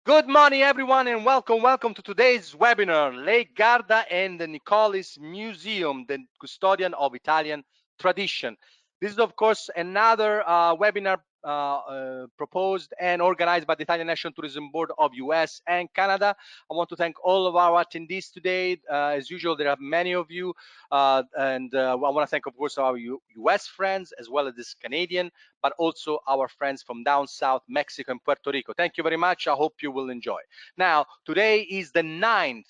Good morning, everyone, and welcome to today's webinar, Lake Garda and the Nicolis Museum, the Custodian of Italian Tradition. This is, of course, another webinar proposed and organized by the Italian National Tourism Board of US and Canada. I want to thank all of our attendees today. As usual, there are many of you, and I want to thank, of course, our US friends as well as this Canadian, but also our friends from down south, Mexico and Puerto Rico. Thank you very much. I hope you will enjoy. Now, today is the 9th.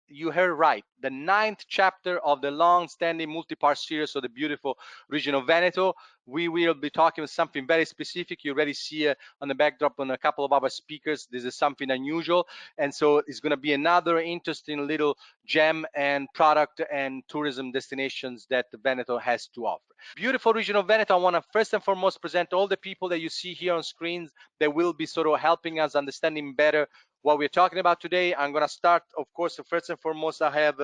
You heard right, the 9th chapter of the long-standing multi-part series of the beautiful region of Veneto. We will be talking about something very specific. You already see on the backdrop on a couple of our speakers. This is something unusual, and so it's going to be another interesting little gem and product and tourism destinations that Veneto has to offer. Beautiful region of Veneto. I want to first and foremost present all the people that you see here on screens that will be sort of helping us understanding better what we're talking about today. I'm going to start, of course, first and foremost, I have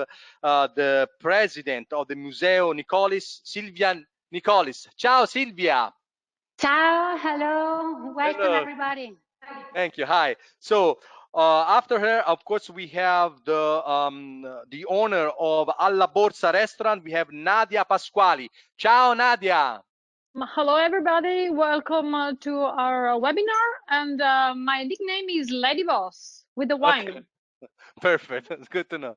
the president of the Museo Nicolis, Silvia Nicolis. Ciao, Silvia. Ciao, hello, welcome Hello. everybody. Thank you. Hi. So after her, of course, we have the owner of Alla Borsa restaurant. We have Nadia Pasquali. Ciao, Nadia. Hello, everybody. Welcome to our webinar. And my nickname is Lady Boss with the wine. Okay. Perfect. It's good to know.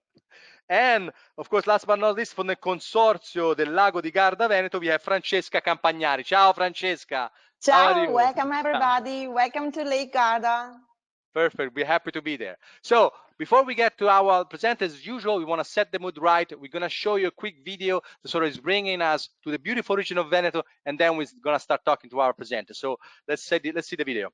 And of course, last but not least, from the Consorzio del Lago di Garda Veneto, we have Francesca Campagnari. Ciao, Francesca. Ciao, welcome everybody. Welcome to Lake Garda. Perfect. We're happy to be there. So before we get to our presenters, as usual, we want to set the mood right. We're going to show you a quick video that sort of is bringing us to the beautiful region of Veneto, and then we're going to start talking to our presenters. So let's see the video.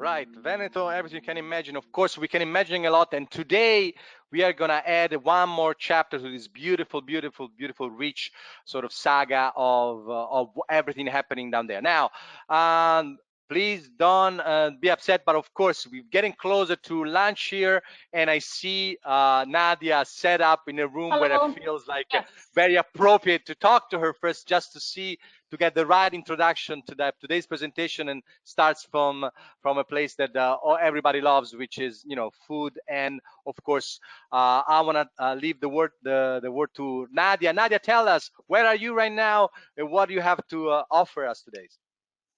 Right, Veneto, everything you can imagine. Of course, we can imagine a lot. And today we are going to add one more chapter to this beautiful, beautiful, beautiful, rich sort of saga of everything happening down there. Now, please don't be upset, but of course, we're getting closer to lunch here, and I see Nadia set up in a room Hello. where it feels like very appropriate to talk to her first, just to get the right introduction to today's presentation, and starts from a place that everybody loves, which is, you know, food. And of course, I want to leave the word to Nadia. Nadia, tell us, where are you right now, and what do you have to offer us today?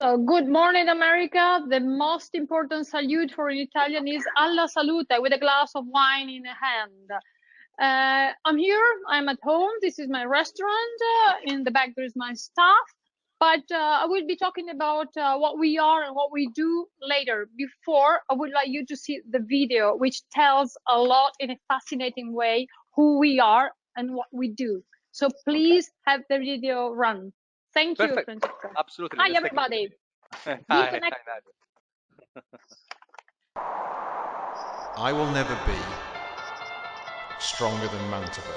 So, good morning, America. The most important salute for an Italian is alla salute, with a glass of wine in a hand. I'm here, I'm at home. This is my restaurant. In the back, there is my staff. But I will be talking about what we are and what we do later. Before, I would like you to see the video, which tells a lot in a fascinating way who we are and what we do. So please have the video run. Thank you, Perfect. Francesca. Absolutely. Hi, Let's take a look. everybody. Hi, Be hi, connected. Nadia. I will never be stronger than Mantova,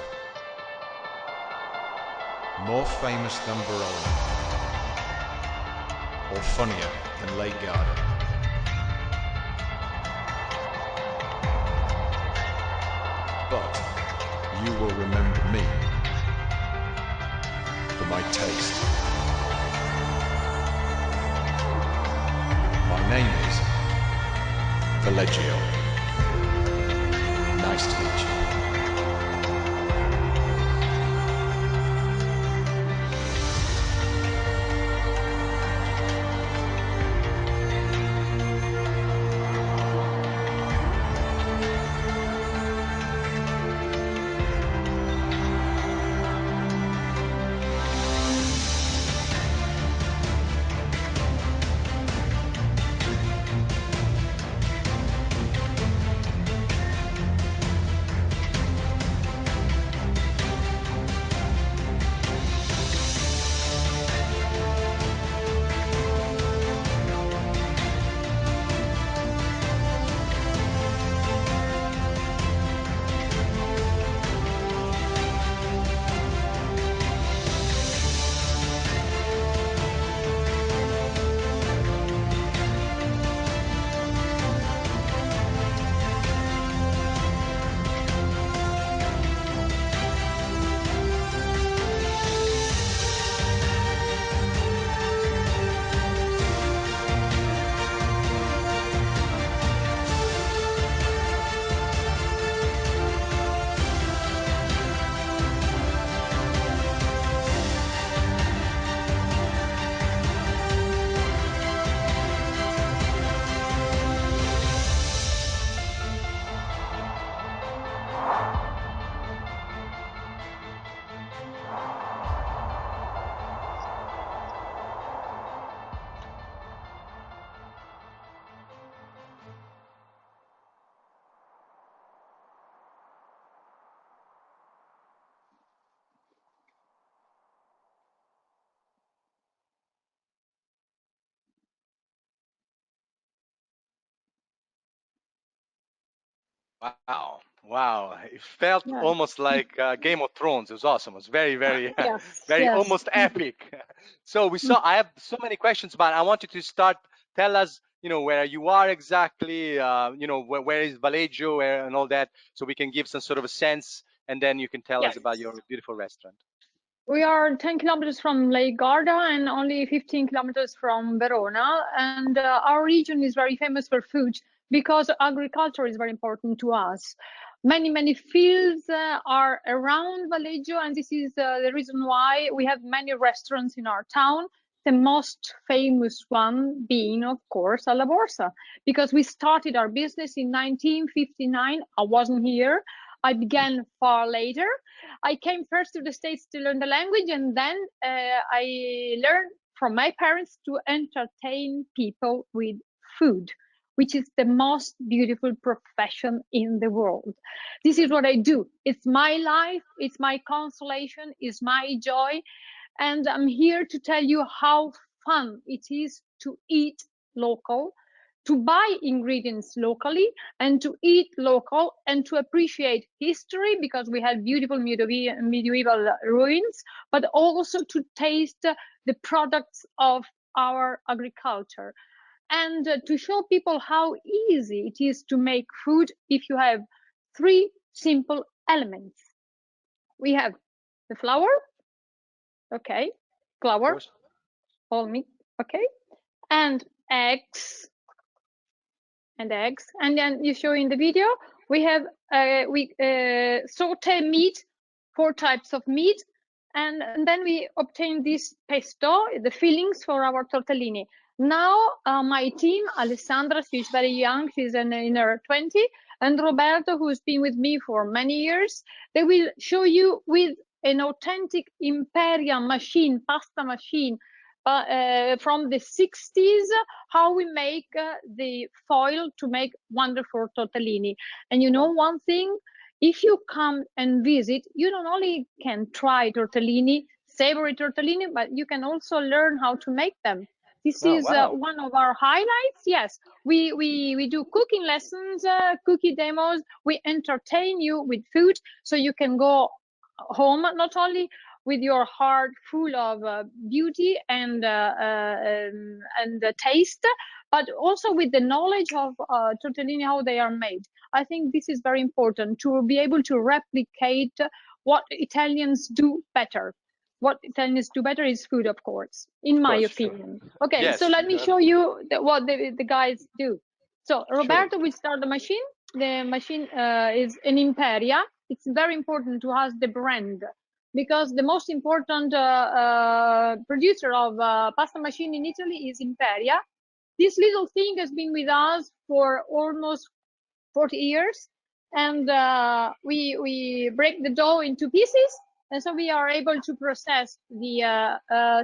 more famous than Verona, or funnier than Lake Garda. But you will remember me for my taste. My name is Valeggio. Nice to meet you. Wow, wow! It felt Yeah. almost like Game of Thrones. It was awesome. It was very, very, Yes, very yes. almost epic. So we saw. I have so many questions, but I want you to start. Tell us, where you are exactly. Where is Valeggio and all that, so we can give some sort of a sense, and then you can tell us Yes. about your beautiful restaurant. We are 10 kilometers from Lake Garda and only 15 kilometers from Verona. And our region is very famous for food because agriculture is very important to us. Many, many fields are around Valeggio, and this is the reason why we have many restaurants in our town. The most famous one being, of course, Alla Borsa, because we started our business in 1959. I wasn't here. I began far later. I came first to the States to learn the language, and then I learned from my parents to entertain people with food, which is the most beautiful profession in the world. This is what I do. It's my life, it's my consolation, it's my joy. And I'm here to tell you how fun it is to eat local, to buy ingredients locally, and to eat local, and to appreciate history because we have beautiful medieval ruins, but also to taste the products of our agriculture, and to show people how easy it is to make food if you have three simple elements. We have the flour, okay, flour, whole meat, okay, and eggs, and then you show in the video we have we saute meat, 4 types of meat, and then we obtain this pesto, the fillings for our tortellini. Now my team, Alessandra, she's very young, she's in her 20, and Roberto, who's been with me for many years, they will show you with an authentic imperial machine, pasta machine, from the 60s, how we make the foil to make wonderful tortellini. And you know one thing, If you come and visit, you not only can try tortellini, savory tortellini, but you can also learn how to make them. This is wow. one of our highlights. Yes, we do cooking lessons, cookie demos. We entertain you with food, so you can go home not only with your heart full of beauty and taste, but also with the knowledge of tortellini, how they are made. I think this is very important to be able to replicate what Italians do better. What Italians do better is food, of course, in my opinion. Sure. Okay, Yes, so let me show you what the guys do. So Roberto will start the machine. The machine is an Imperia. It's very important to us the brand, because the most important producer of pasta machine in Italy is Imperia. This little thing has been with us for almost 40 years, and we break the dough into pieces, and so we are able to process the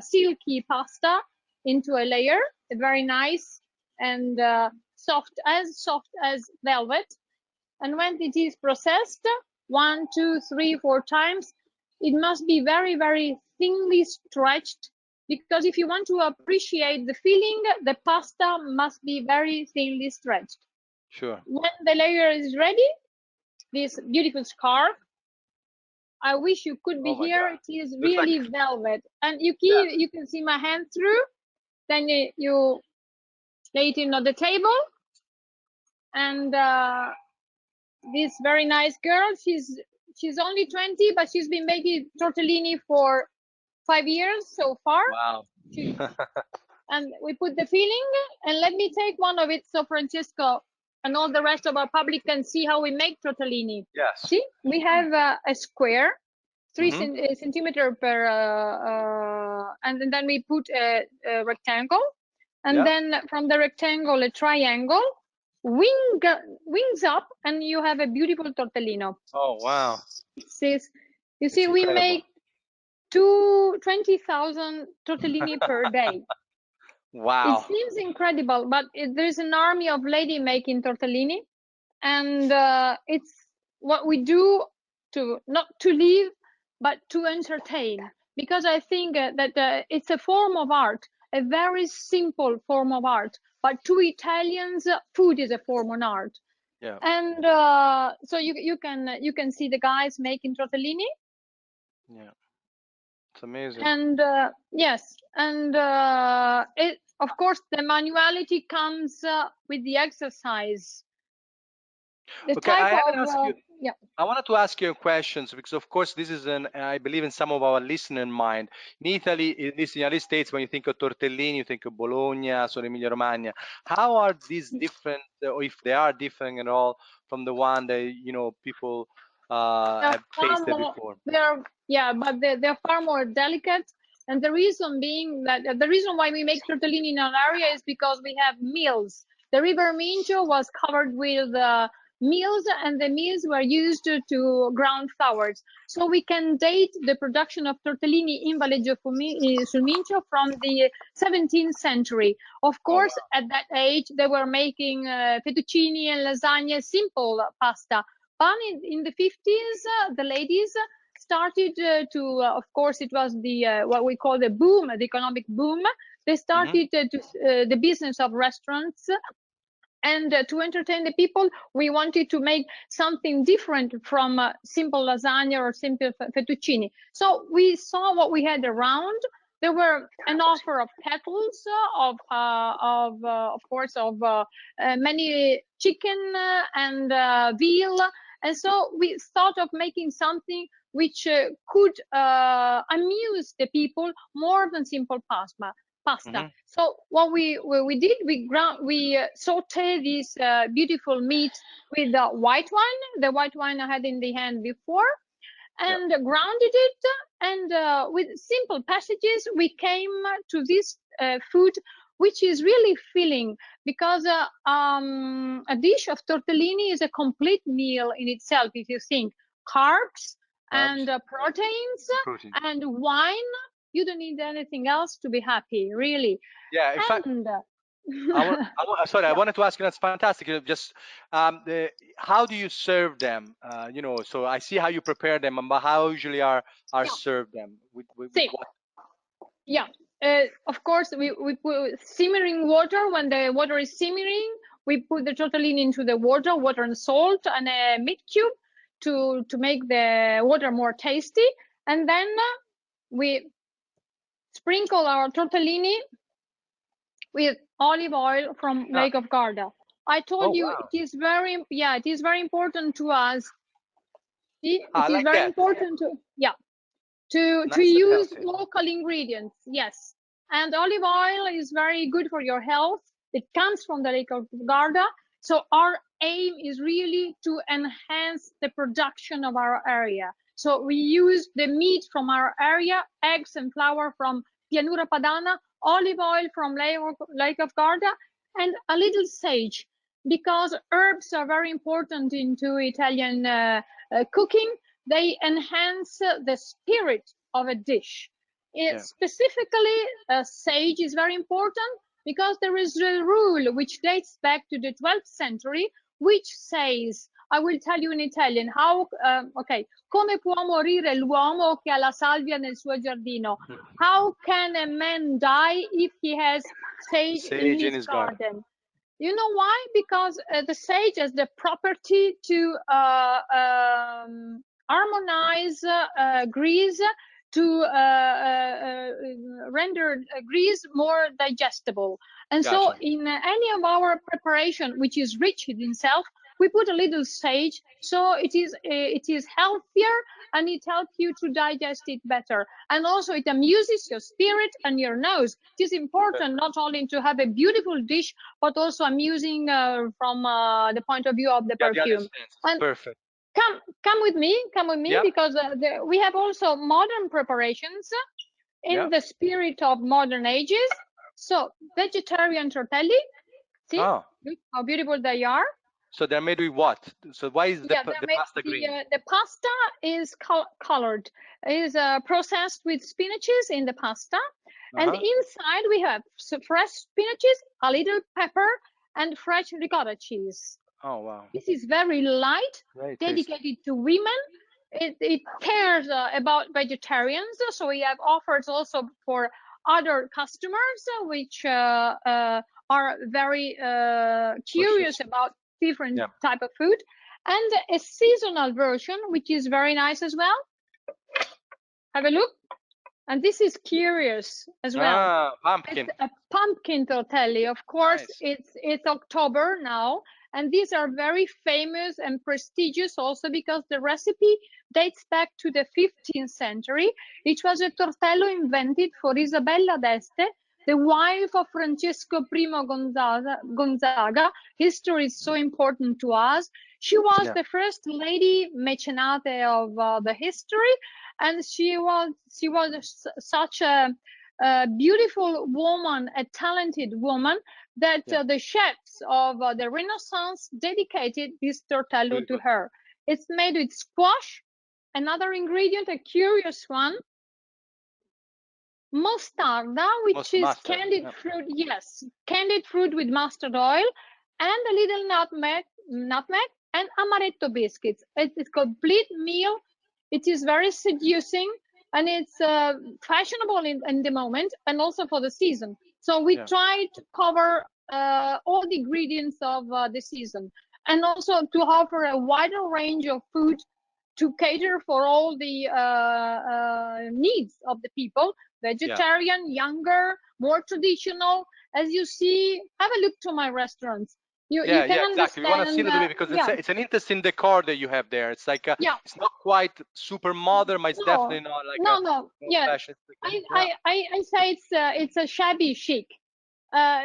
silky pasta into a layer, a very nice and soft as velvet. And when it is processed 1, 2, 3, 4 times, it must be very, very thinly stretched, because if you want to appreciate the feeling, the pasta must be very thinly stretched. Sure. When the layer is ready, this beautiful scarf, I wish you could be here. God. It is really like velvet, and you can see my hand through. Then you lay it in on the table, and this very nice girl, she's only 20, but she's been making tortellini for 5 years so far. Wow. And we put the filling, and let me take one of it so Francesco and all the rest of our public can see how we make tortellini. Yes. See, we have a square, 3 centimeter per, and then we put a rectangle, and then from the rectangle a triangle, wings up, and you have a beautiful tortellino. Oh wow! You see, we make 20,000 tortellini per day. Wow! It seems incredible, but there's an army of ladies making tortellini, and it's what we do to not to live, but to entertain. Because I think that it's a form of art, a very simple form of art. But to Italians, food is a form of art. Yeah. And so you can see the guys making tortellini. Yeah, it's amazing. And yes, and it, of course, the manuality comes with the exercise. The okay, type of, yeah. I wanted to ask you questions because, of course, this is I believe in some of our listeners' mind. In Italy, in the United States, when you think of tortellini, you think of Bologna, so Emilia Romagna. How are these different, or if they are different at all, from the one that people have tasted before? But they're far more delicate. And the reason being that the reason why we make tortellini in our area is because we have mills. The River Mincio was covered with mills, and the mills were used to ground flours. So we can date the production of tortellini in Valleggio sul Mincio from the 17th century. Of course, at that age, they were making fettuccini and lasagna, simple pasta. But in the 50s, the ladies started to, of course, it was the what we call the boom, the economic boom. They started the business of restaurants. And to entertain the people, we wanted to make something different from simple lasagna or simple fettuccine. So we saw what we had around. There were an offer of kettles, of course, of many chicken and veal. And so we thought of making something which could amuse the people more than simple pasta. So what we did, we sauteed this beautiful meat with the white wine. The white wine I had in the hand before, and grounded it. And with simple passages, we came to this food, which is really filling, because a dish of tortellini is a complete meal in itself. If you think carbs and proteins and wine, you don't need anything else to be happy, really. Yeah, in fact, Sorry, I wanted to ask you. That's fantastic. Just how do you serve them? So I see how you prepare them, but how usually are Yeah. served them with See, what? yeah, of course, we put simmering water. When the water is simmering, we put the tortellini into the water and salt, and a meat cube to make the water more tasty. And then we sprinkle our tortellini with olive oil from Lake of Garda. I told you, wow. it is very important to us. See, it is like very that. important to Nice and use healthy. local ingredients. Yes, and olive oil is very good for your health. It comes from the Lake of Garda. So our aim is really to enhance the production of our area. So we use the meat from our area, eggs and flour from Pianura Padana, olive oil from Lake of Garda, and a little sage, because herbs are very important into Italian cooking. They enhance the spirit of a dish. Specifically, sage is very important because there is a rule which dates back to the 12th century, which says, I will tell you in Italian, how, come può morire l'uomo che ha la salvia nel suo giardino? How can a man die if he has sage in his garden? You know why? Because the sage has the property to harmonize grease, to render grease more digestible. And so in any of our preparation, which is rich in itself, we put a little sage, so it is healthier, and it helps you to digest it better. And also it amuses your spirit and your nose. It is important not only to have a beautiful dish, but also amusing from the point of view of the perfume. And perfect. Come with me, because we have also modern preparations in the spirit of modern ages. So vegetarian tortelli, see look how beautiful they are. So they're made with what? So why is the pasta green? The pasta is colored, is processed with spinaches in the pasta, and inside we have fresh spinaches, a little pepper, and fresh ricotta cheese. Oh wow! This is very light, dedicated to women. It cares about vegetarians, so we have offers also for other customers, which are very curious about different type of food, and a seasonal version, which is very nice as well. Have a look. And this is curious as well. Pumpkin. It's a pumpkin tortelli. Of course, it's October now, and these are very famous and prestigious also because the recipe dates back to the 15th century. It was a tortello invented for Isabella d'Este, the wife of Francesco I Gonzaga. History is so important to us. She was the first lady mecenate of the history, and she was such a beautiful woman, a talented woman, that the chefs of the Renaissance dedicated this tortello to her. It's made with squash, another ingredient, a curious one, mostarda, which is candied fruit, candied fruit with mustard oil, and a little nutmeg, and amaretto biscuits. It's a complete meal. It is very seducing, and it's fashionable in the moment, and also for the season. So we try to cover all the ingredients of the season, and also to offer a wider range of food to cater for all the needs of the people, vegetarian, younger, more traditional. As you see, have a look to my restaurants. You can exactly. We want to see a little bit because it's an interesting decor that you have there. It's like it's not quite super modern, but it's definitely not like fashion. I say it's a shabby chic.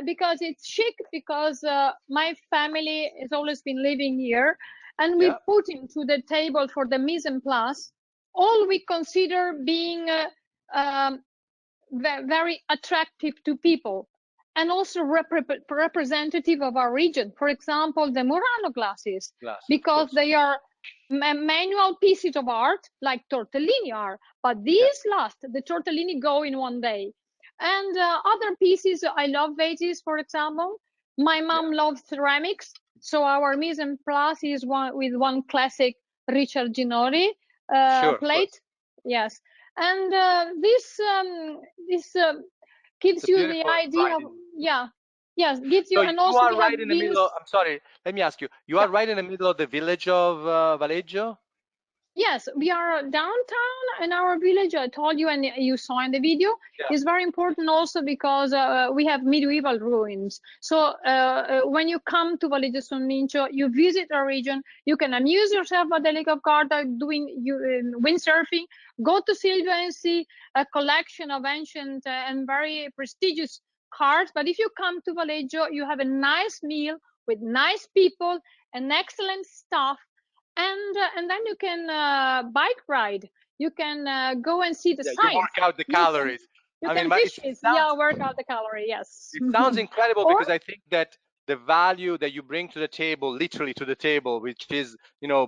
Because it's chic, because my family has always been living here, and we put into the table for the mise en place all we consider being very attractive to people, and also representative of our region. For example, the Murano glasses, because they are manual pieces of art like tortellini are, but these the tortellini go in one day. And other pieces, I love vases, for example. My mom loves ceramics, so our mise en place is one classic Richard Ginori plate. Yes, and this gives you the idea of, yes, gives you, So and you also are we have right in the middle views. of, I'm sorry, let me ask you. You are right in the middle of the village of Valeggio? Yes, we are downtown in our village. I told you, and you saw in the video. Yeah. It's very important also because we have medieval ruins. So when you come to Valle Sul Mincio, you visit a region, you can amuse yourself at the Lake of Garda doing windsurfing. Go to Silvia and see a collection of ancient and very prestigious cars. But if you come to Valleggio, you have a nice meal with nice people and excellent stuff. And then you can bike ride. You can go and see the You sights. work out the calories. You can fish it. Work out the calorie. Yes. It sounds incredible Or- because I think that the value that you bring to the table, literally to the table, which is,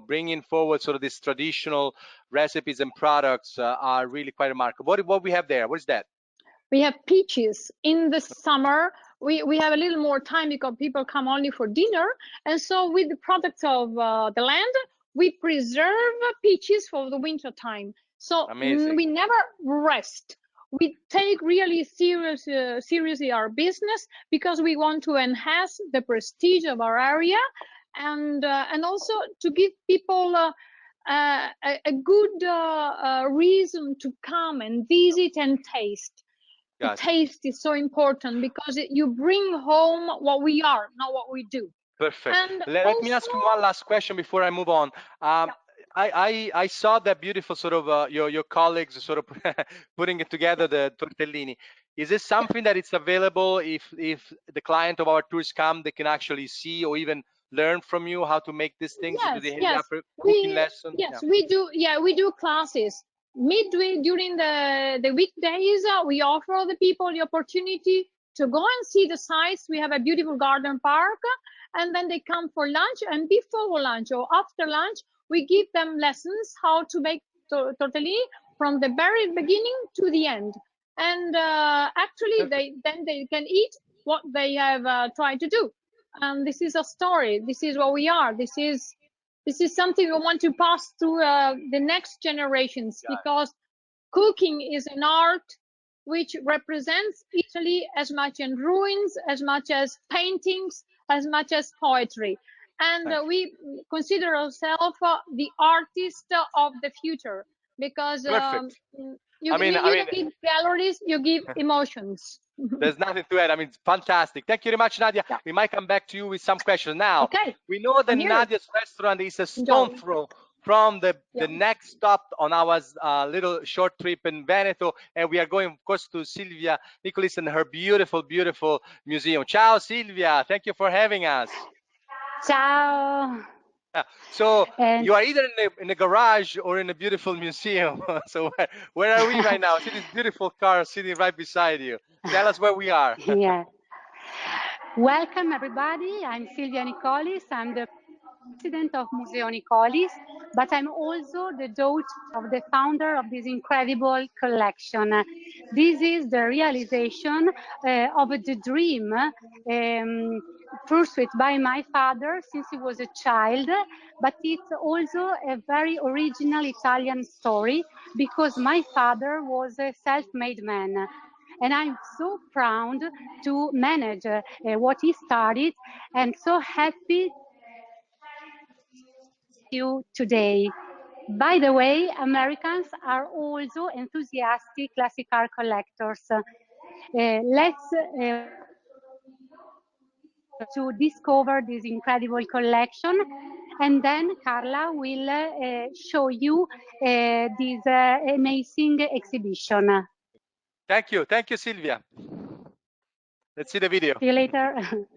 bringing forward sort of these traditional recipes and products are really quite remarkable. What we have there? What is that? We have peaches in the summer. We have a little more time because people come only for dinner. And so with the products of the land, we preserve peaches for the winter time. So Amazing. we never rest. We take really seriously our business because we want to enhance the prestige of our area, and also to give people a good reason to come and visit and taste. The taste is so important because you bring home what we are, not what we do. Perfect. And Let me ask you one last question before I move on. I saw that beautiful sort of your colleagues sort of putting it together, the tortellini. Is this something that it's available if the client of our tours come, they can actually see or even learn from you how to make these things? Do they have cooking lessons? Yes, we do. Yeah, we do classes midway during the weekdays. We offer the people the opportunity to go and see the sites. We have a beautiful garden park, and then they come for lunch, and before lunch or after lunch we give them lessons how to make tortellini from the very beginning to the end. And actually they can eat what they have tried to do. And this is a story. This is what we are. This is something we want to pass to the next generations, because cooking is an art which represents Italy as much in ruins, as much as paintings, as much as poetry. And we consider ourselves the artist of the future, because you don't give calories, you give emotions. There's nothing to add. I mean, it's fantastic. Thank you very much, Nadia. We might come back to you with some questions. Now, we know that Nadia's restaurant is a stone throw from the next stop on our little short trip in Veneto. And we are going, of course, to Silvia Nicolis and her beautiful, beautiful museum. Ciao, Silvia. Thank you for having us. Ciao. So you are either in a garage or in a beautiful museum. So where are we right now? See this beautiful car sitting right beside you. Tell us where we are. Yeah. Welcome, everybody. I'm Silvia Nicolis. I'm the president of Museo Nicolis, but I'm also the daughter of the founder of this incredible collection. This is the realization of the dream pursued by my father since he was a child, but it's also a very original Italian story because my father was a self-made man. And I'm so proud to manage what he started, and so happy you today. By the way, Americans are also enthusiastic classic car collectors. Let's to discover this incredible collection, and then Carla will show you this amazing exhibition. Thank you, Silvia. Let's see the video. See you later.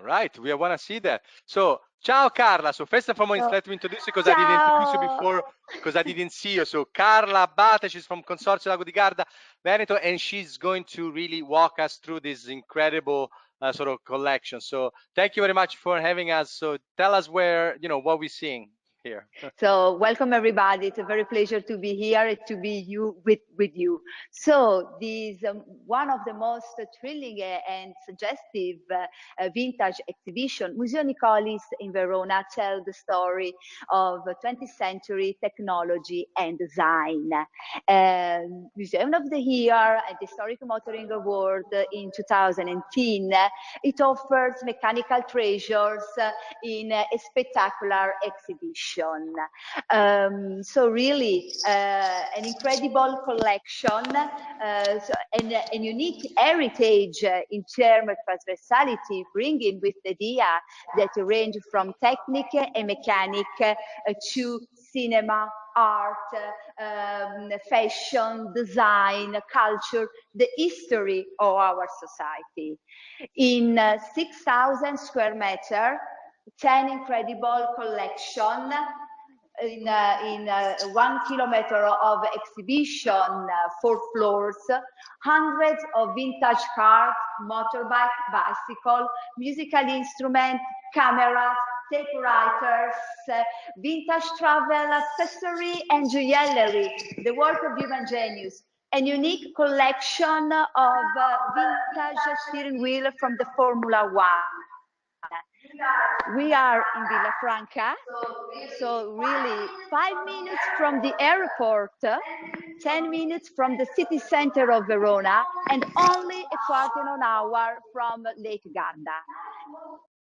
right, we want to see that. So, ciao Carla. So first and foremost, So, let me introduce you because I didn't introduce you ciao. before because I didn't see you. So Carla Abate, she's from Consorzio Lago di Garda, Veneto, and she's going to really walk us through this incredible sort of collection. So thank you very much for having us. So tell us where, what we're seeing here. So welcome everybody. It's a very pleasure to be here and to be with you. So this one of the most thrilling and suggestive vintage exhibition, Museo Nicolis in Verona, tells the story of 20th century technology and design. Museum of the Year at the Historic Motoring Award in 2010. It offers mechanical treasures in a spectacular exhibition. So really an incredible collection and a unique heritage in terms of transversality, bringing with the idea that range from technique and mechanic to cinema, art, fashion, design, culture, the history of our society. In 6,000 square meters, 10 incredible collection in 1 kilometer of exhibition, 4 floors, hundreds of vintage cars, motorbike, bicycle, musical instrument, cameras, typewriters, vintage travel accessory and jewelry, the work of human genius. A unique collection of vintage steering wheel from the Formula One. We are in Villafranca, so really 5 minutes from the airport, 10 minutes from the city center of Verona, and only a quarter of an hour from Lake Garda.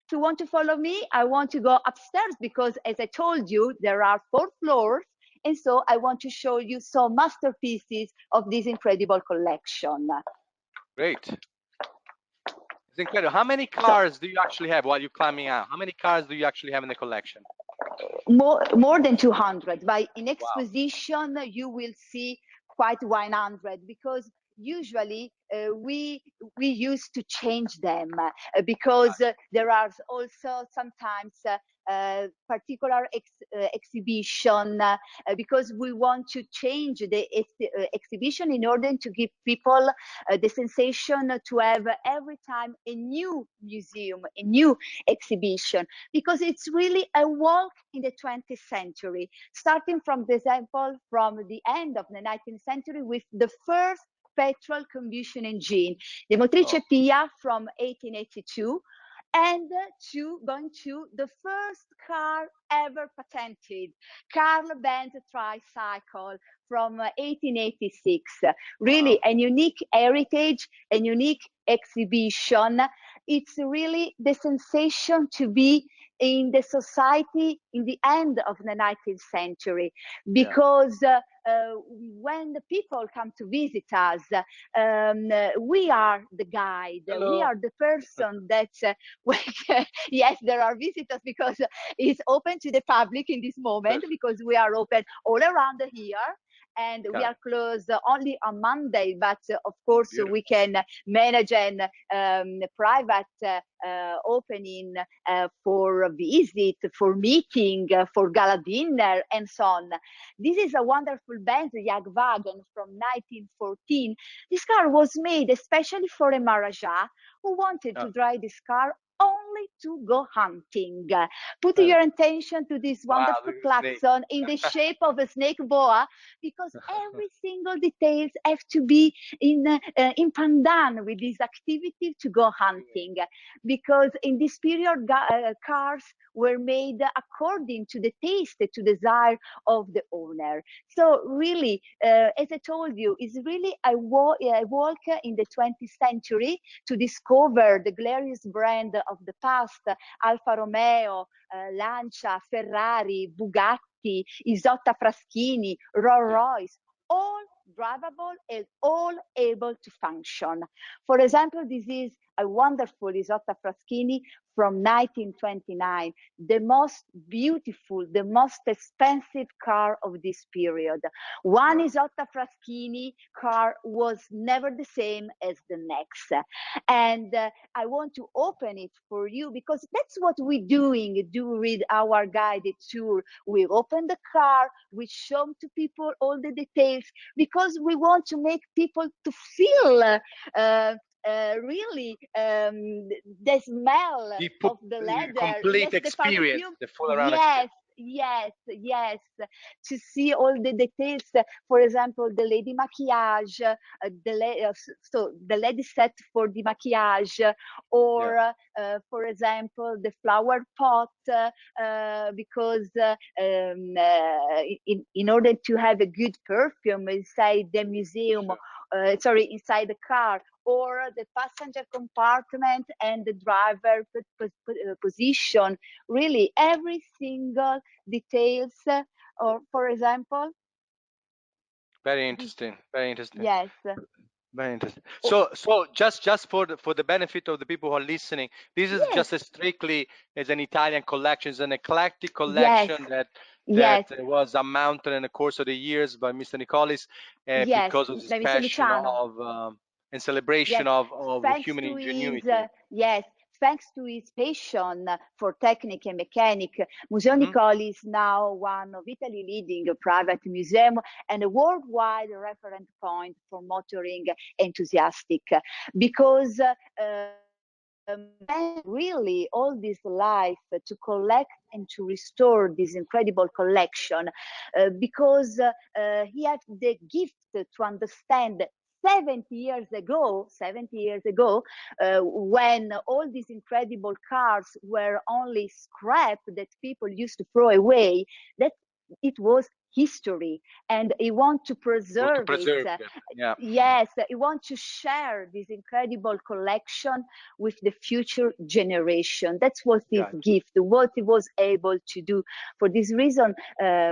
If you want to follow me, I want to go upstairs because, as I told you, there are 4 floors, and so I want to show you some masterpieces of this incredible collection. Great. It's incredible. How many cars do you actually have while you're climbing out? How many cars do you actually have in the collection? More than 200. By in exposition, you will see quite 100 because usually we used to change them because there are also sometimes particular exhibition because we want to change the exhibition in order to give people the sensation to have every time a new museum, a new exhibition, because it's really a walk in the 20th century, starting from the example from the end of the 19th century with the first petrol combustion engine, the Motrice Pia from 1882, and going to the first car ever patented, Carl Benz tricycle from 1886. Really a unique heritage, a unique exhibition. It's really the sensation to be in the society in the end of the 19th century, because when the people come to visit us, we are the guide. Hello. We are the person that, yes, there are visitors because it's open to the public in this moment, because we are open all around here. And we are closed only on Monday, but of course we can manage a private opening for visit, for meeting, for gala dinner, and so on. This is a wonderful Benz Jagdwagen from 1914. This car was made especially for a Maharaja who wanted to drive this car only to go hunting. Put your attention to this wonderful klaxon in the shape of a snake boa, because every single details have to be in pandan with this activity to go hunting, because in this period cars were made according to the taste, to desire of the owner. So really, as I told you, it's really a walk in the 20th century to discover the glorious brand of the past, Alfa Romeo, Lancia, Ferrari, Bugatti, Isotta Fraschini, Rolls Royce, all drivable and all able to function. For example, this is a wonderful Isotta Fraschini from 1929, the most beautiful, the most expensive car of this period. One Isotta Fraschini car was never the same as the next. And I want to open it for you because that's what we're doing during our guided tour. We open the car, we show to people all the details because we want to make people to feel really the smell of the leather, complete yes, experience, the full around yes, experience. yes, to see all the details. For example, the lady maquillage, so the lady set for the maquillage, or for example, the flower pot, because in order to have a good perfume inside the museum, inside the car, or the passenger compartment and the driver position, really every single details, or for example, Very interesting, very interesting. yes, very interesting. So just for the benefit of the people who are listening, this is just a strictly as an Italian collection. It's an eclectic collection that was amounted in the course of the years by Mr. Nicolis, because of his passion of and celebration of human ingenuity. Thanks to his passion for technique and mechanic, Museo Nicolis is now one of Italy's leading private museum and a worldwide reference point for motoring enthusiastic, because really all this life to collect and to restore this incredible collection, because he had the gift to understand 70 years ago, when all these incredible cars were only scrap that people used to throw away, that it was history, and he wants to preserve it. Yes, he wants to share this incredible collection with the future generation. That's what his gift, what he was able to do. For this reason,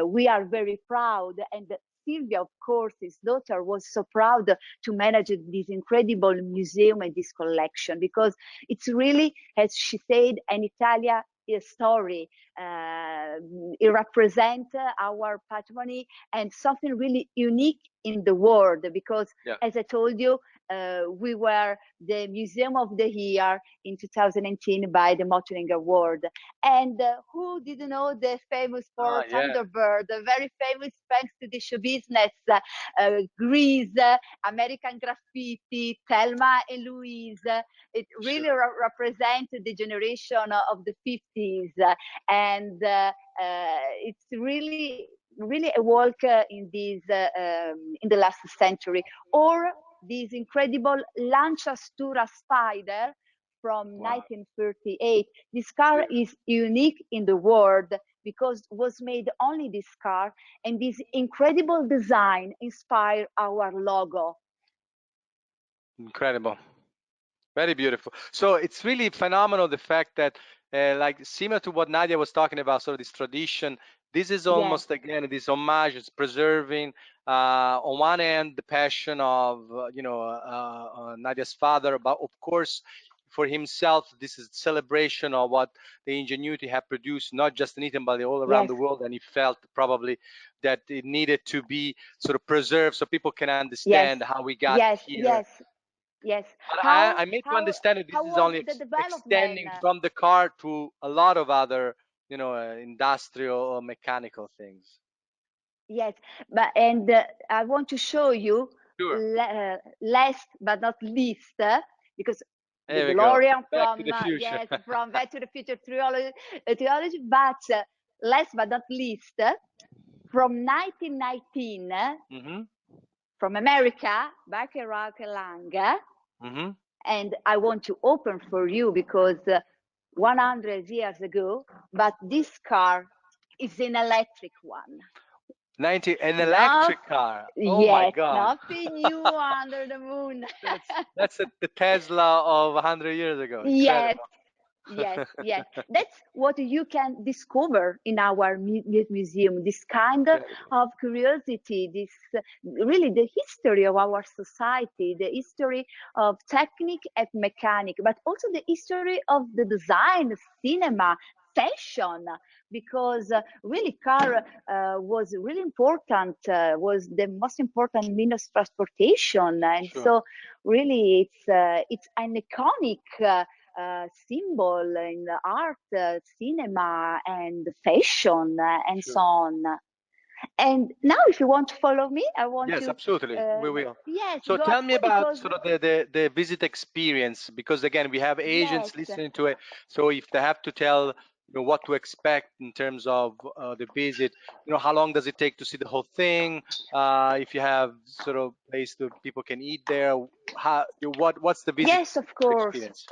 we are very proud, and Silvia, of course, his daughter, was so proud to manage this incredible museum and this collection, because it's really, as she said, an Italian story. It represents our patrimony and something really unique in the world, because as I told you, we were the Museum of the Year in 2018 by the Motoring Award. And who didn't know the famous for Thunderbird, very famous thanks to the show business, Grease, American Graffiti, Thelma and Louise. It really represents the generation of the 50s. And it's really a walk in this in the last century. Or this incredible Lancia Stura Spider from 1938. This car is unique in the world because it was made only this car, and this incredible design inspired our logo. Incredible. Very beautiful. So it's really phenomenal, the fact that like similar to what Nadia was talking about, sort of this tradition, this is almost again this homage. It's preserving on one end the passion of Nadia's father, but of course for himself this is celebration of what the ingenuity have produced, not just in Italy but all around the world, and he felt probably that it needed to be sort of preserved so people can understand how we got here. Yes. But I made to understand that this is only extending from the car to a lot of other, industrial or mechanical things. Yes, and I want to show you, last but not least, because the DeLorean from Back to the Future theology, but last but not least, from 1919, from America, Bacharach Lang. And I want to open for you because 100 years ago, but this car is an electric one. An electric car. Oh my God. Nothing new under the moon. That's the Tesla of 100 years ago. Incredible. Yes, yes. That's what you can discover in our museum, this kind of curiosity, this really the history of our society, the history of technique and mechanic, but also the history of the design, cinema, fashion, because really car was really important, was the most important means of transportation. And so really it's an iconic symbol in art, cinema, and fashion, and so on. And now, if you want to follow me, I want Yes, to. absolutely. We will. Yes. So Go tell me ahead, about because sort of the visit experience, because again, we have agents yes, listening to it. So if they have to tell, what to expect in terms of the visit, how long does it take to see the whole thing? If you have sort of place that people can eat there, what's the visit yes, of course. experience?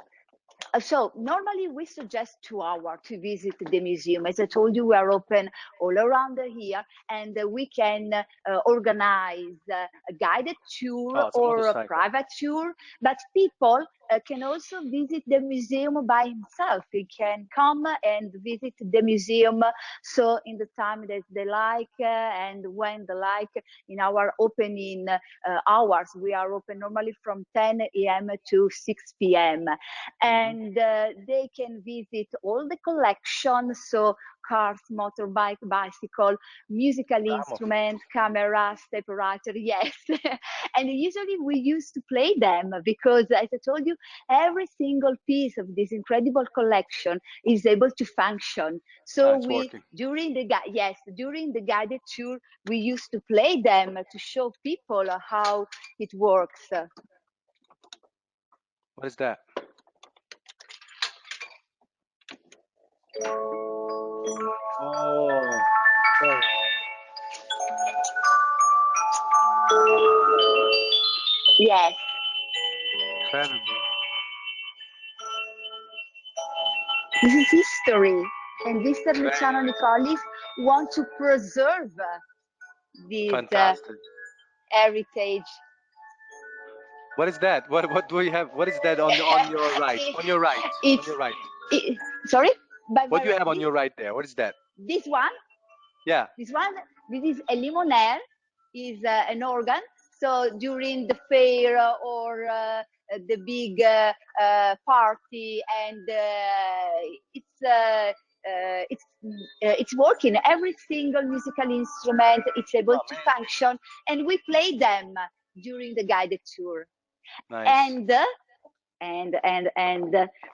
So normally we suggest 2 hours to visit the museum. As I told you, we are open all around here, and we can organize a guided tour Oh, it's a or a motorcycle. private tour. But people can also visit the museum by himself. He can come and visit the museum. So in the time that they like and when they like, in our opening hours, we are open normally from 10 a.m. to 6 p.m. And they can visit all the collections, so cars, motorbike, bicycle, musical instrument, camera, stepwriter, yes. And usually we used to play them because, as I told you, every single piece of this incredible collection is able to function. So during the guided tour, we used to play them to show people how it works. What is that? Oh, okay. Yes. Incredible. This is history, and Mr. Luciano Nicolis wants to preserve this Fantastic. heritage. What is that? What do you have? What is that on your right? On your right. On your right. Sorry? What do you have on your right there? What is that? This one? Yeah. This is a limonelle, is an organ. So during the fair or the big party, and it's working. Every single musical instrument, it's able to function, and we play them during the guided tour. Nice. And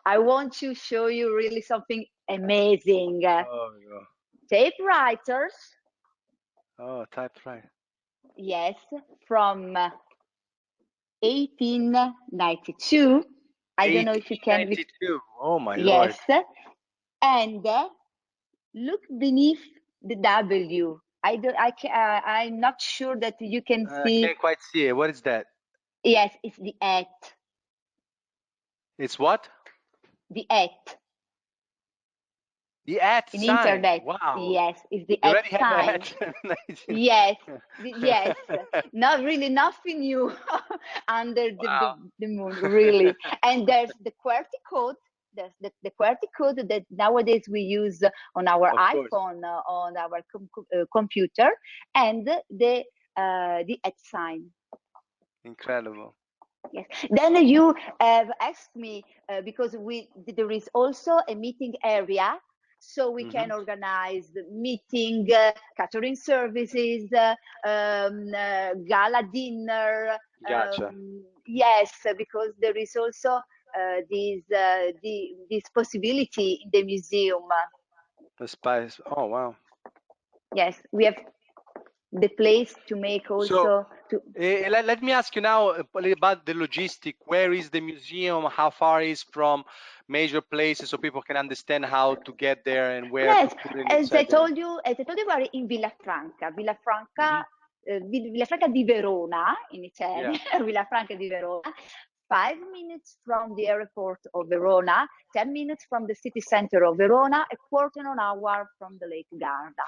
I want to show you really something amazing. Oh, yeah. Typewriters. Oh, typewriter. Yes, from 1892. I don't know if you can. 1892. Oh my Lord. Lord. And look beneath the W. I'm not sure that you can see. I can't quite see it. What is that? Yes, it's the @ It's what? The @ The @ in sign. internet. Wow. Yes, it's the You @ already sign. have that. Yes, yes. Not really nothing new under the moon, really. And there's the QWERTY code. There's the QWERTY code that nowadays we use on our iPhone, on our computer, and the @ sign. Incredible. Yes. Then you have asked me because there is also a meeting area, so we can organize the meeting, catering services, gala dinner. Gotcha. Yes, because there is also this possibility in the museum. The spice. Oh wow. Yes, we have the place to make also. Let me ask you now a little about the logistic. Where is the museum? How far is from major places, so people can understand how to get there and where to put it. As I told you, we are in Villafranca. Villafranca di Verona in Italian. Yeah. Villafranca di Verona. 5 minutes from the airport of Verona, 10 minutes from the city center of Verona, a quarter of an hour from the Lake Garda.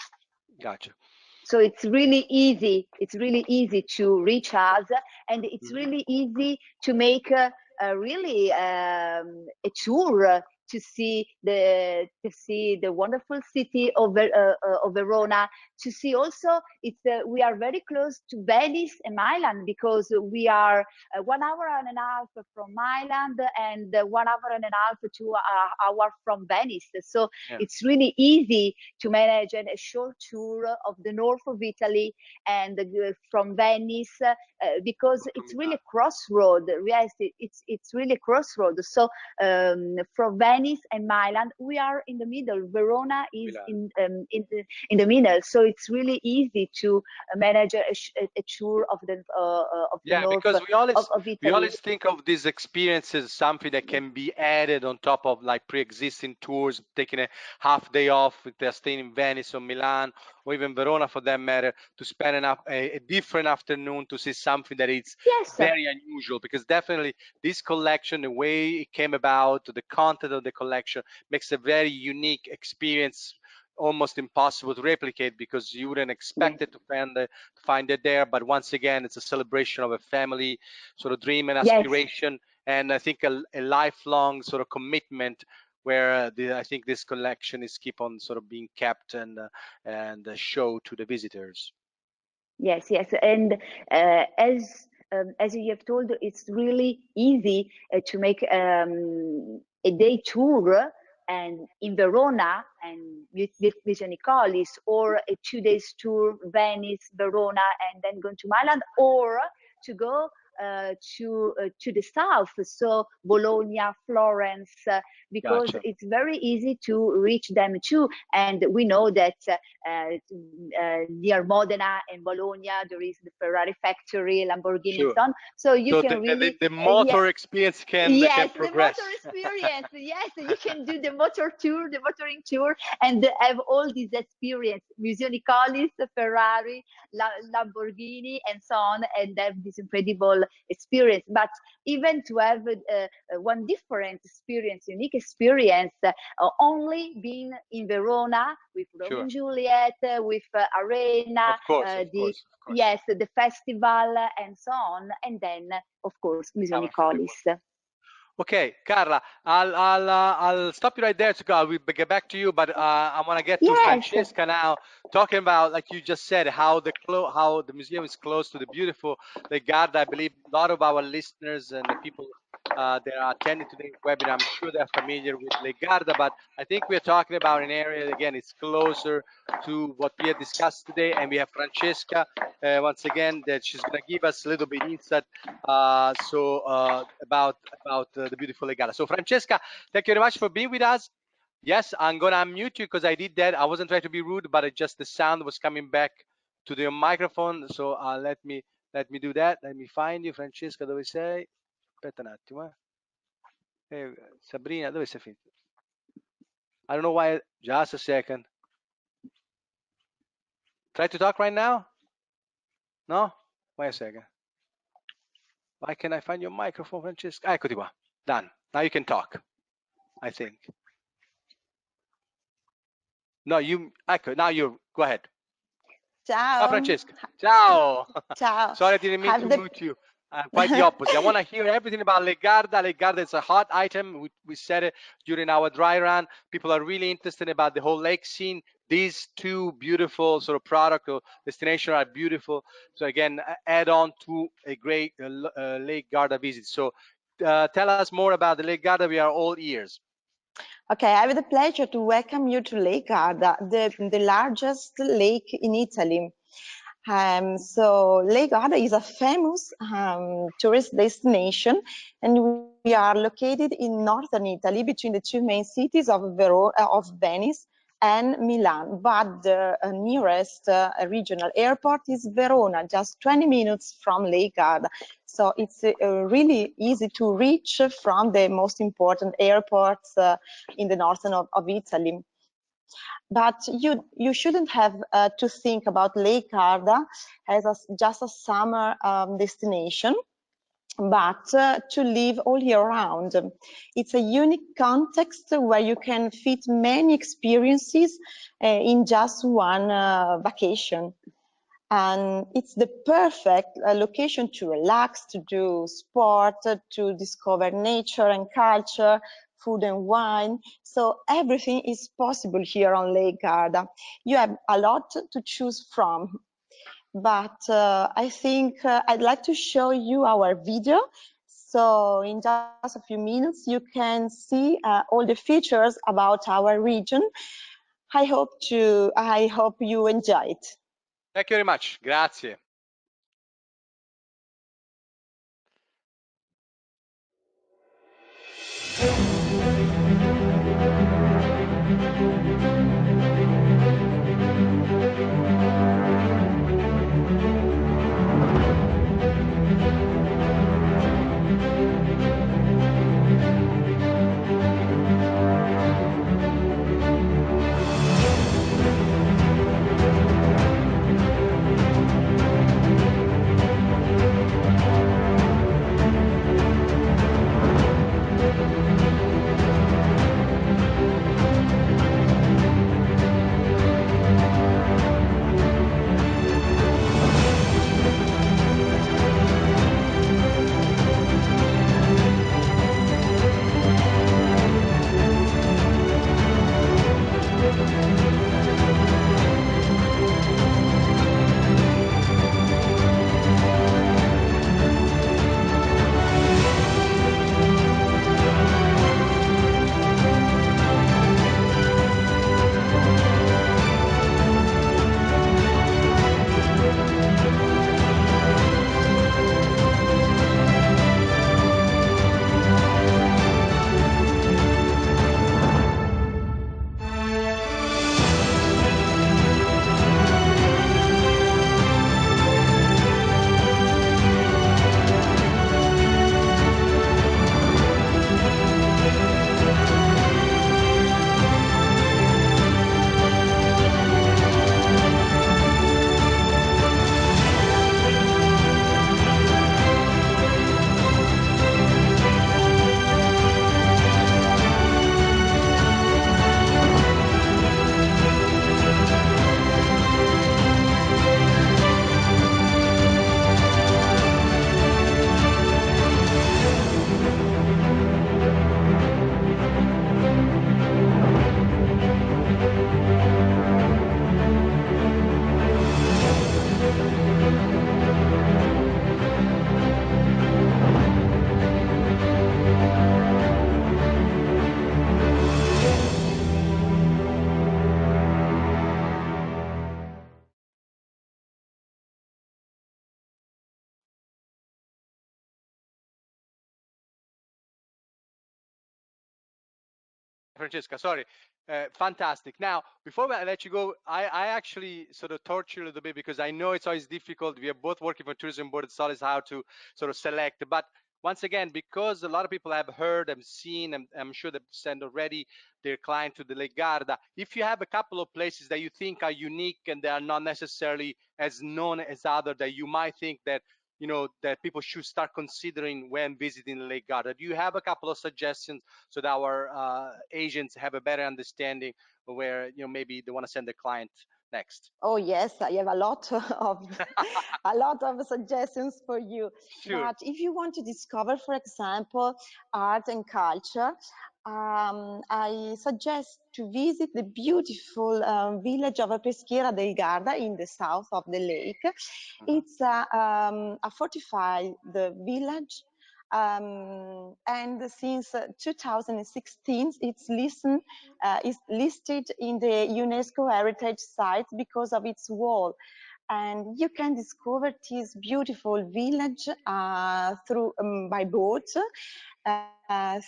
Gotcha. So it's really easy. It's really easy to reach us, and it's really easy to make a tour to see the wonderful city of Verona, to see also we are very close to Venice and Milan, because we are 1 hour and a half from Milan and 1 hour and a half to hour from Venice. So it's really easy to manage a short tour of the north of Italy and from Venice, because it's really a crossroad. Yes, it's really a crossroad. So from Venice and Milan, we are in the middle. Verona is in the middle, so it's really easy to manage a tour of the north because of Italy. we always think of these experiences as something that can be added on top of like pre-existing tours, taking a half day off if they're staying in Venice or Milan or even Verona for that matter, to spend a different afternoon to see something that is very unusual. Because definitely this collection, the way it came about, the content of the collection makes a very unique experience, almost impossible to replicate, because you wouldn't expect it to find it there. But once again, it's a celebration of a family sort of dream and aspiration, and I think a lifelong sort of commitment, where I think this collection is keep on sort of being kept and show to the visitors. Yes, and as you have told, it's really easy to make a day tour and in Verona and with Nicolis, or a 2 days tour Venice, Verona, and then go to Milan, or to go to the south, so Bologna, Florence, because it's very easy to reach them too. And we know that near Modena and Bologna there is the Ferrari factory, Lamborghini, and so on. So you can really the motor experience can progress. The motor experience. Yes, you can do the motor tour, the motoring tour, and have all these experience: Museo Nicolis, Ferrari, Lamborghini, and so on, and have this incredible experience. But even to have one different experience, unique experience, only being in Verona with Romeo and Juliet, with Arena, of course. Yes, the festival, and so on, and then of course Museo Nicolis. Okay, Carla, I'll stop you right there to go. We'll get back to you, but I want to get to Francesca now, talking about, like you just said, how the museum is close to the beautiful Lake Garda. I believe a lot of our listeners and the people that are attending today's webinar, I'm sure they're familiar with Lake Garda, but I think we're talking about an area, again, it's closer to what we have discussed today. And we have Francesca, once again, that she's going to give us a little bit insight about the beautiful Lake Garda. So Francesca, thank you very much for being with us. Yes, I'm going to unmute you because I did that. I wasn't trying to be rude, but the sound was coming back to the microphone. So let me do that. Let me find you, Francesca, dove sei? Aspetta un attimo. Sabrina, dove sei finita? I don't know why. Just a second. Try to talk right now. No? Wait a second. Why can't I find your microphone, Francesca? Eccoti qua. Done. Now you can talk, I think. No, now you go ahead. Ciao. Ciao, Francesca. Ciao. Ciao. Sorry, I didn't mean to mute you. Quite the opposite. I want to hear everything about Lake Garda. Lake Garda is a hot item. We said it during our dry run. People are really interested about the whole lake scene. These two beautiful sort of product or destination are beautiful. So again, add on to a great Lake Garda visit. So tell us more about the Lake Garda. We are all ears. Okay, I have the pleasure to welcome you to Lake Garda, the largest lake in Italy. So Lake Garda is a famous tourist destination, and we are located in northern Italy between the two main cities of Venice and Milan, but the nearest regional airport is Verona, just 20 minutes from Lake Garda. So it's really easy to reach from the most important airports in the northern of Italy. But you shouldn't have to think about Lake Garda as just a summer destination, but to live all year round. It's a unique context where you can fit many experiences in just one vacation. And it's the perfect location to relax, to do sport, to discover nature and culture, food and wine. So everything is possible here on Lake Garda. You have a lot to choose from. But I think I'd like to show you our video. So in just a few minutes, you can see all the features about our region. I hope you enjoy it. Thank you very much. Grazie. Francesca, sorry. Fantastic. Now, before I let you go, I actually sort of torture you a little bit because I know it's always difficult. We are both working for tourism board. It's always how to sort of select. But once again, because a lot of people have heard and seen, and I'm sure they've sent already their client to the Lake Garda. If you have a couple of places that you think are unique and they are not necessarily as known as other, that you might think that that people should start considering when visiting the Lake Garda. Do you have a couple of suggestions so that our agents have a better understanding of where maybe they want to send their client next? Oh yes, I have a lot of a lot of suggestions for you. Sure. But if you want to discover, for example, art and culture, I suggest to visit the beautiful village of Peschiera del Garda in the south of the lake. It's a fortified village. And since 2016, is listed in the UNESCO Heritage Site because of its wall. And you can discover this beautiful village through by boat,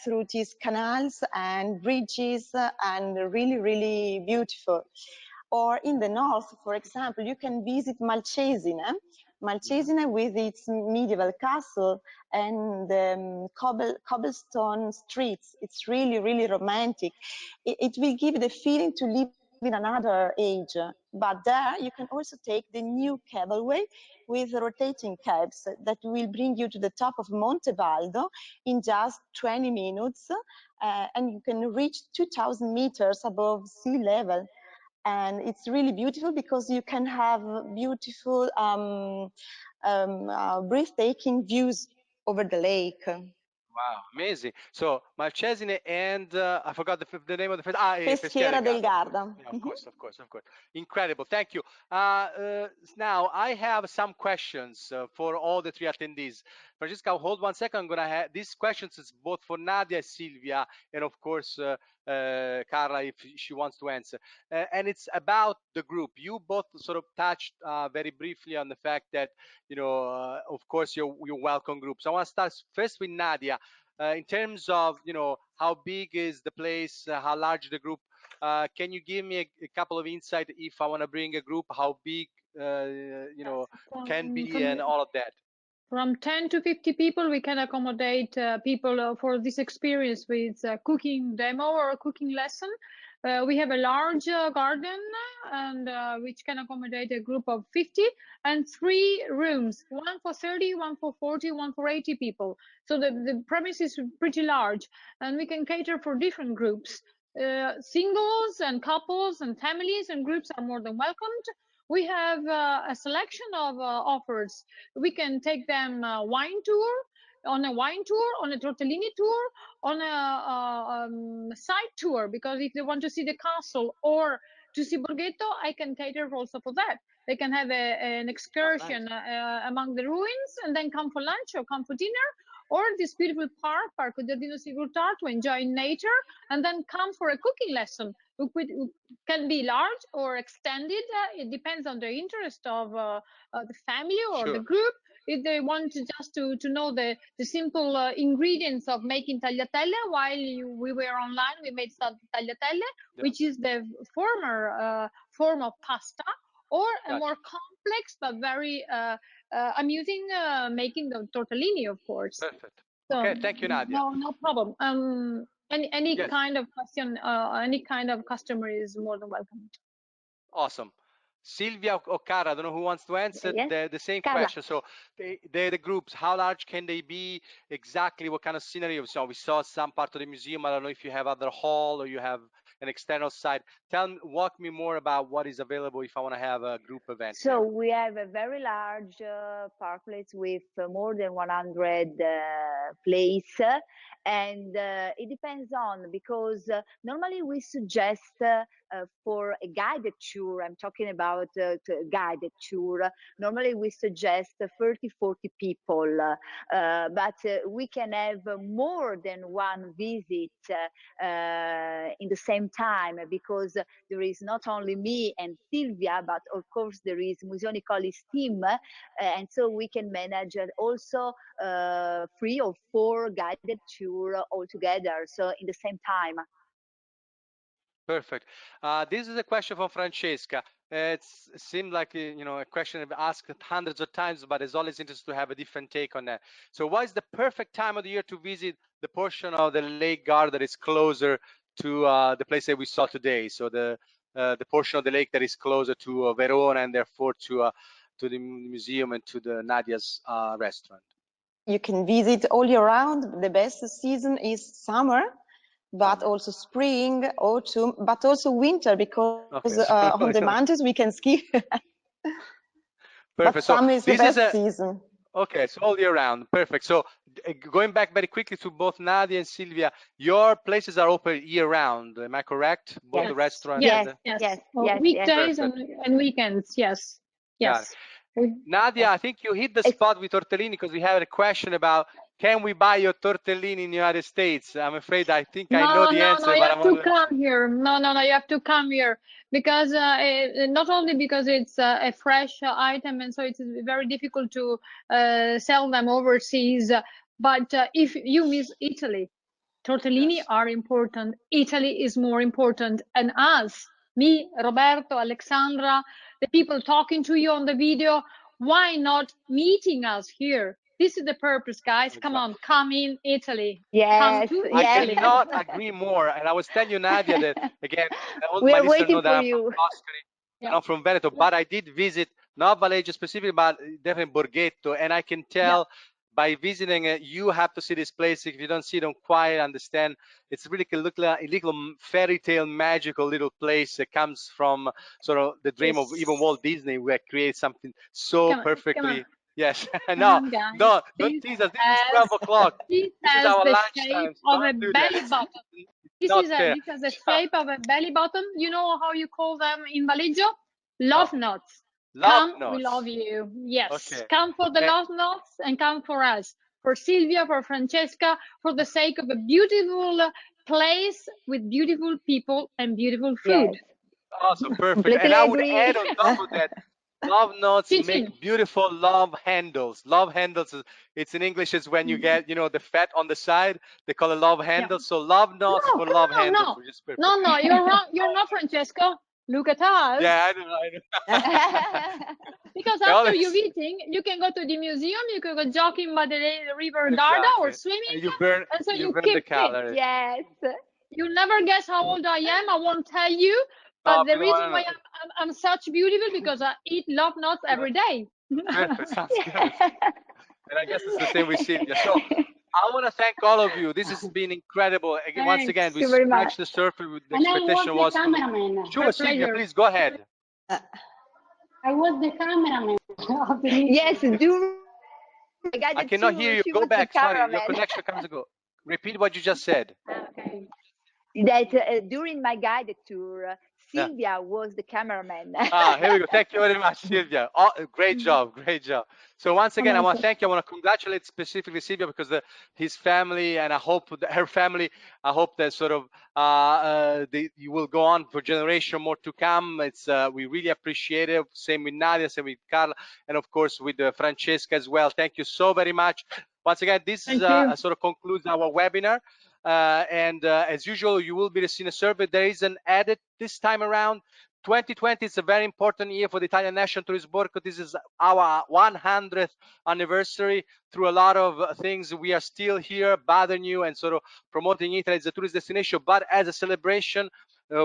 through these canals and bridges, and really, really beautiful. Or in the north, for example, you can visit Malcesine. Malcesine with its medieval castle and cobblestone streets. It's really, really romantic. It will give the feeling to live in another age. But there you can also take the new cableway with rotating cabs that will bring you to the top of Monte Baldo in just 20 minutes. And you can reach 2,000 meters above sea level. And it's really beautiful because you can have beautiful, breathtaking views over the lake. Wow, amazing. So Marchesine and I forgot the name of the first. Peschiera Peschiera del del Garda. Garda. Yeah, of course, of course, of course. Incredible. Thank you. Now I have some questions for all the three attendees. Francesca, hold 1 second. I'm gonna have these questions is both for Nadia, Silvia, and of course Carla, if she wants to answer. And it's about the group. You both sort of touched very briefly on the fact that of course, your welcome group. So I want to start first with Nadia. In terms of how big is the place, how large the group, can you give me a couple of insight if I want to bring a group, how big can be and all of that? From 10 to 50 people, we can accommodate people for this experience with cooking demo or a cooking lesson. We have a large garden and which can accommodate a group of 50 and 3 rooms, one for 30, one for 40, one for 80 people. So the premise is pretty large and we can cater for different groups. Singles and couples and families and groups are more than welcomed. We have a selection of offers. We can take them wine tour, on a tortellini tour, on a side tour, because if they want to see the castle or to see Borghetto, I can cater also for that. They can have an excursion among the ruins and then come for lunch or come for dinner, or this beautiful park Giardino Sigurtar, to enjoy nature and then come for a cooking lesson. It can be large or extended. It depends on the interest of the family or the group. If they want just to know the simple ingredients of making tagliatelle, while we were online, we made some tagliatelle, which is the former form of pasta, or a more complex but very amusing making the tortellini, of course. Perfect. So, Okay, thank you, Nadia. No problem. Any kind of question, any kind of customer is more than welcome. Awesome. Silvia or Cara, I don't know who wants to answer the same Carla. question. So the groups, how large can they be? Exactly what kind of scenery? So we saw some part of the museum. I don't know if you have other hall or you have an external side. Walk me more about what is available if I want to have a group event. So we have a very large park place with more than 100 place, and it depends on, because normally we suggest for a guided tour, I'm talking about guided tour, normally we suggest 30, 40 people, but we can have more than one visit in the same time, because there is not only me and Silvia, but of course there is Museo Nicolis team, and so we can manage also 3 or 4 guided tour all together, so in the same time. Perfect. This is a question from Francesca. It seemed like a question I've asked hundreds of times, but it's always interesting to have a different take on that. So, what is the perfect time of the year to visit the portion of the Lake Garda that is closer to the place that we saw today? So the portion of the lake that is closer to Verona and therefore to the museum and to the Nadia's restaurant. You can visit all year round. The best season is summer, but also spring, autumn, but also winter, because on the mountains we can ski. But summer is the best season. Okay, so all year round. Perfect. So going back very quickly to both Nadia and Silvia, your places are open year round. Am I correct? Both the restaurant yes, weekdays yes. and weekends. Yes. Nadia, I think you hit the spot with tortellini, because we have a question about, can we buy your tortellini in the United States? I'm afraid I know the answer. No, you have to come here. No, you have to come here, because not only because it's a fresh item, and so it's very difficult to sell them overseas, but if you miss Italy, tortellini are important. Italy is more important, and us, me, Roberto, Alexandra, the people talking to you on the video, why not meeting us here? This is the purpose, guys. Come on, come in Italy. Yes, I cannot agree more. And I was telling you, Nadia, that again, all we're my listeners waiting know that for I'm you. from Tuscany, not from Veneto, but I did visit not Valeggio specifically, but definitely Borghetto, and I can tell by visiting it, you have to see this place. If you don't see it, don't quite understand. It's really look like a little fairy tale, magical little place that comes from sort of the dream of even Walt Disney, where creates something so perfectly Yes. Come No, on, guys. don't This tease us. This is 12 has, o'clock. this This is has our the lunchtime. shape So of a don't do belly that. button. It's not fair. This has the shape of a belly button. You know how you call them in Valeggio? Love No. knots. Love Come, we notes. love you. Yes, Okay. come for the Eh, love notes and come for us. For Silvia, for Francesca, for the sake of a beautiful place with beautiful people and beautiful food. Yes, Also perfect. And completely I would agree. add on top of that, love notes Chin make chin. beautiful love handles. Love handles, it's in English, is when you get, the fat on the side. They call it love Yeah. handles. So love notes No, for no, love no, handles, no. which is perfect. No, no, you're wrong. You're not Francesco. Look at us. Yeah, I know. Because They after you've always, eating, you can go to the museum, you can go jogging by the river Garda or exactly. swimming, And you burn, and so you you burn the keep fit. calories. Yes. You'll never guess how old I am. I won't tell you. No, But the no, reason no, why no. I'm such beautiful because I eat love nuts every day. Perfect. Sounds good. Yeah. And I guess it's the same with Sylvia. So I want to thank all of you. This has been incredible. Once again, Thanks. we Thank you very much. scratched the surface. With the And I was expectation the was full. cameraman. Sure, My Sylvia, pleasure. please go ahead. I was the cameraman of the meeting. Yes, do I got I it cannot hear too. you. She Go was the back. Sorry, your cameraman. connection comes and go. Repeat what you just said. Okay. That during my guided tour, Yeah. Sylvia was the cameraman. Here we go. Thank you very much, Sylvia. Oh, great job, great job. So once again, I want to thank you. I want to congratulate specifically Sylvia because his family and I hope her family. I hope that sort of you will go on for generation more to come. It's we really appreciate it. Same with Nadia, same with Carla, and of course with Francesca as well. Thank you so very much. Once again, this is Thank you. sort of concludes our webinar. And as usual, you will be receiving a survey. There is an edit this time around. 2020 is a very important year for the Italian National Tourism Board because this is our 100th anniversary. Through a lot of things, we are still here, bothering you and sort of promoting Italy as a tourist destination. But as a celebration,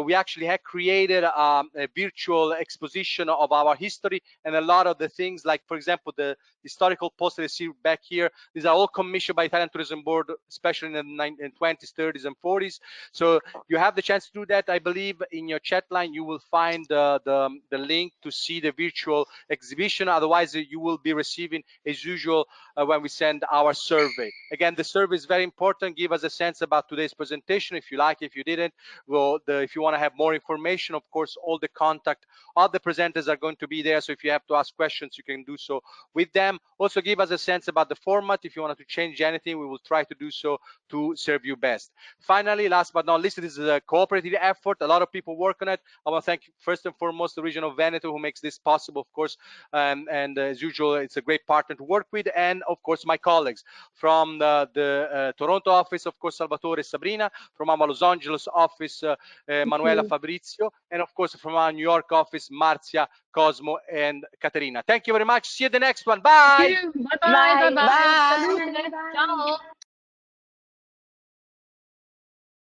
we actually have created a virtual exposition of our history and a lot of the things, like, for example, the historical posters you see back here. These are all commissioned by Italian Tourism Board, especially in the 20s, 30s, and 40s. So you have the chance to do that. I believe in your chat line you will find the link to see the virtual exhibition. Otherwise, you will be receiving, as usual, when we send our survey. Again, the survey is very important. Give us a sense about today's presentation, if you like. If you didn't, well, if you want to have more information, of course, all the contact of the presenters are going to be there. So if you have to ask questions, you can do so with them. Also, give us a sense about the format. If you wanted to change anything, we will try to do so to serve you best. Finally, last but not least, this is a cooperative effort. A lot of people work on it. I want to thank first and foremost the region of Veneto who makes this possible, of course, and as usual, it's a great partner to work with, and of course my colleagues from the Toronto office, of course, Salvatore, Sabrina, from our Los Angeles office, Manuela, Fabrizio, and of course from our New York office, Marzia, Cosmo, and Caterina. Thank you very much. See you at the next one. Bye. Bye bye. Bye Bye. bye. Bye. Salute. Ciao.